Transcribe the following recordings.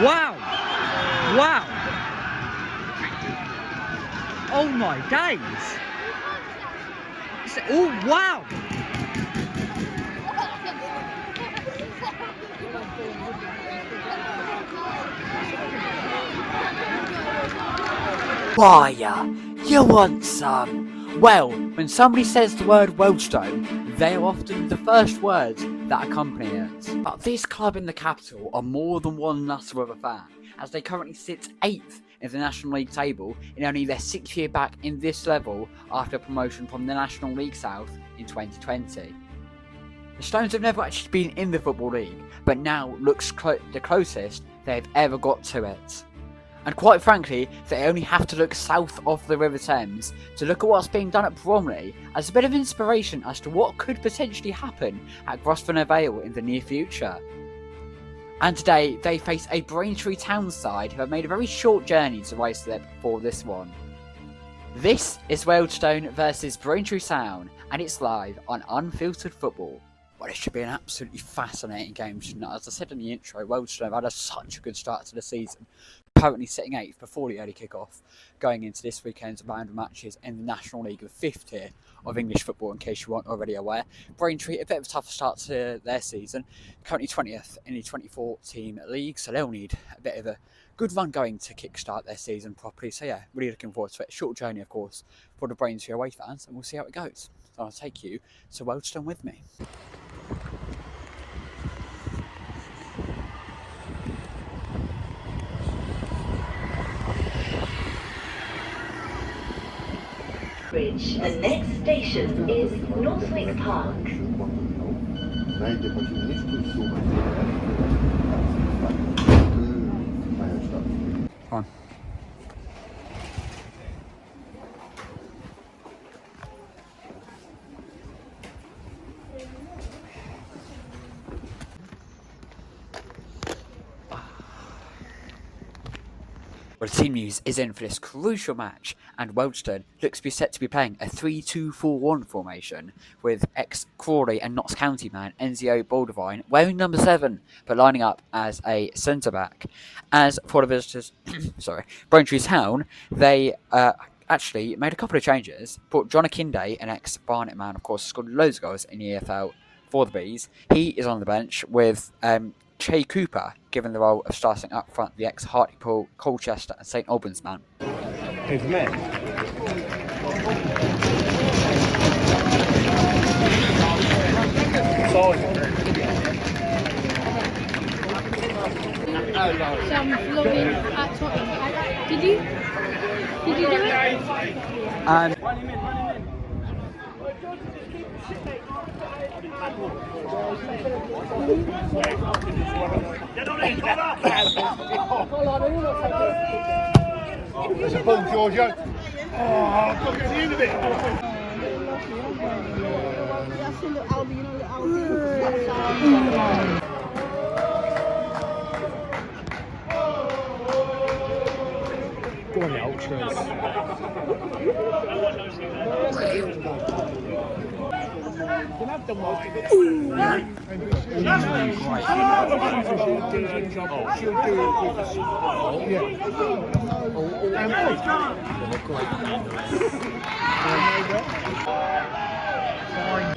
Wow! Wow! Oh my days! Oh wow! Fire! You want some? Well, when somebody says the word Wealdstone, they are often the first words that accompany it. But this club in the capital are more than one nutter of a fan, as they currently sit 8th in the National League table in only their 6th year back in this level after promotion from the National League South in 2020. The Stones have never actually been in the Football League, but now looks the closest they've ever got to it. And quite frankly, they only have to look south of the River Thames to look at what's being done at Bromley as a bit of inspiration as to what could potentially happen at Grosvenor Vale in the near future. And today, they face a Braintree town side who have made a very short journey to race there for this one. This is Wealdstone versus Braintree Town, and it's live on Unfiltered Football. Well, it should be an absolutely fascinating game, shouldn't it? As I said in the intro, Wealdstone have had such a good start to the season, currently sitting 8th before the early kick-off, going into this weekend's round of matches in the National League, the 5th tier of English football, in case you weren't already aware. Braintree, a bit of a tougher start to their season, currently 20th in the 24-team league, so they'll need a bit of a good run going to kickstart their season properly. So yeah, really looking forward to it. Short journey, of course, for the Braintree away fans, and we'll see how it goes. So I'll take you to Wealdstone with me. Bridge. The next station is Northwick Park. Fine. Well, the team news is in for this crucial match, and Wealdstone looks to be set to be playing a 3-2-4-1 formation with ex-Crawley and Notts County man Enzio Baldovine wearing number 7, but lining up as a centre-back. As for the visitors, Braintree Town, they actually made a couple of changes. Brought John Akinde, an ex-Barnet man, of course, scored loads of goals in the EFL for the Bees. He is on the bench with Che Cooper, given the role of starting up front, the ex-Hartlepool, Colchester and St Albans man. Who's met? Some vlogging at Tottenham. Did you do it? It's a ball, Giorgio. Oh, I've got to get to the end of it. Go on, you ultras. You have the mic. She'll do it with us. Fine.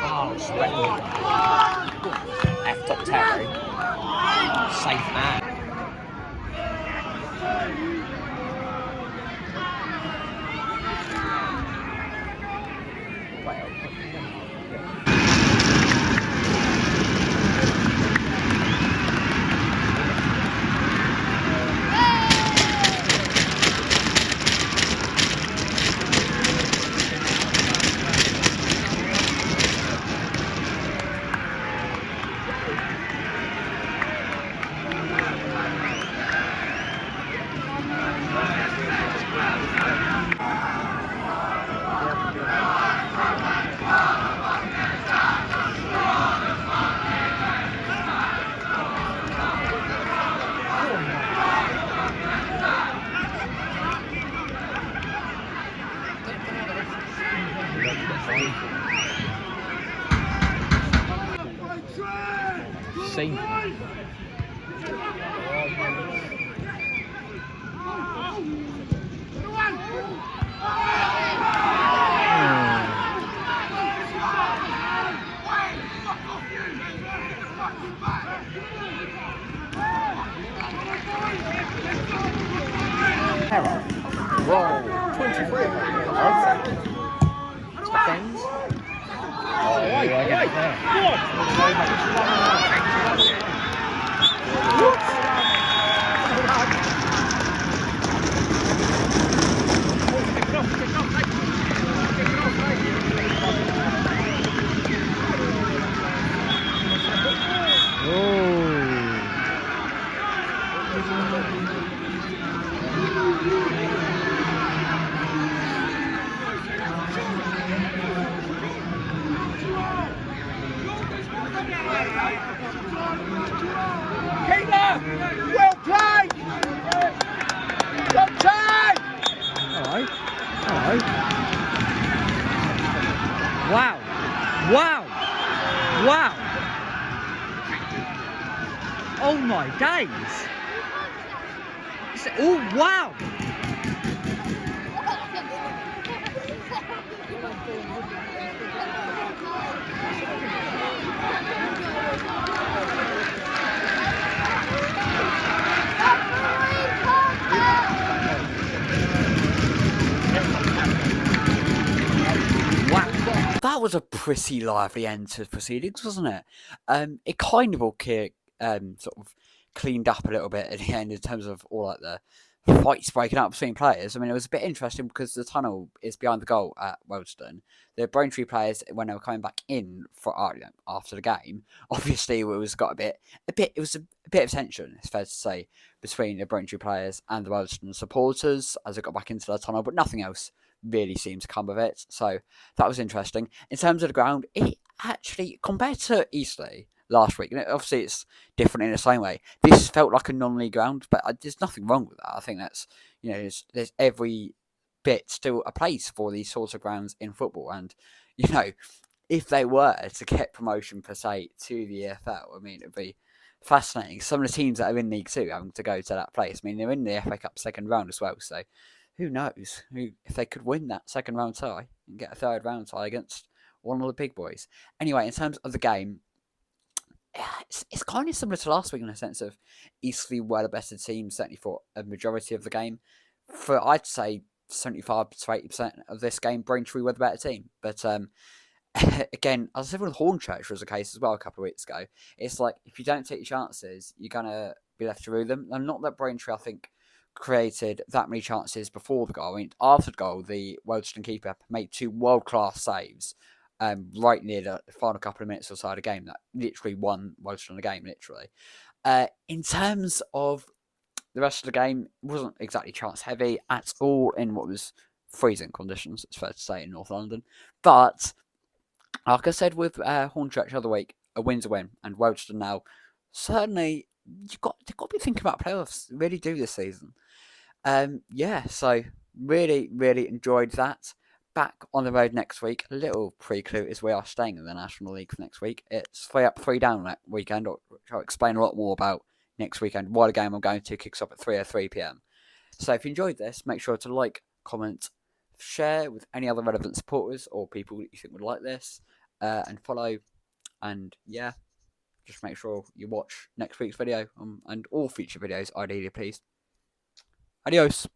Oh, splendid. F up Terry. Safe man. Safe. Roll 23. Top ends. Oh, Well played! Well played! Hello. Hello. Wow. Wow. Wow. Oh my days. Oh, wow. That was a pretty lively end to proceedings, wasn't it? It kind of all sort of cleaned up a little bit at the end in terms of all like the fights breaking up between players. I mean, it was a bit interesting because the tunnel is behind the goal at Wealdstone. The Braintree players, when they were coming back in for after the game, obviously it was got a bit of tension. It's fair to say between the Braintree players and the Wealdstone supporters as they got back into the tunnel, but nothing else really seemed to come of it. So that was interesting. In terms of the ground, it actually, compared to Eastleigh last week, and obviously it's different in the same way, this felt like a non-league ground, but there's nothing wrong with that. I think that's, there's every bit still a place for these sorts of grounds in football, and if they were to get promotion per se to the EFL, I mean, it'd be fascinating. Some of the teams that are in League Two having to go to that place. I mean, they're in the FA Cup second round as well, so who knows if they could win that second round tie and get a third round tie against one of the big boys. Anyway, in terms of the game, it's kind of similar to last week in the sense of Eastleigh were the better team, certainly for a majority of the game. For I'd say 75 to 80% of this game, Braintree were the better team. But again, as I said with Hornchurch was the case as well a couple of weeks ago. It's like if you don't take your chances, you're gonna be left to rue them. And not that Braintree, I think, created that many chances before the goal. I mean, after the goal, the Wealdstone keeper made 2 world-class saves right near the final couple of minutes or so of the game that literally won Wealdstone the game, literally. In terms of the rest of the game, it wasn't exactly chance-heavy at all in what was freezing conditions, it's fair to say, in North London. But, like I said with Hornchurch the other week, a win's a win, and Wealdstone now, certainly, they've got to be thinking about playoffs, really do this season. Yeah, so really, really enjoyed that. Back on the road next week. A little pre-clue is we are staying in the National League for next week. It's 3 up, 3 down that weekend, which I'll explain a lot more about next weekend. Why the game I'm going to kicks off at 3 p.m. So if you enjoyed this, make sure to like, comment, share with any other relevant supporters or people that you think would like this, and follow. And yeah, just make sure you watch next week's video and all future videos, ideally, please. Adios.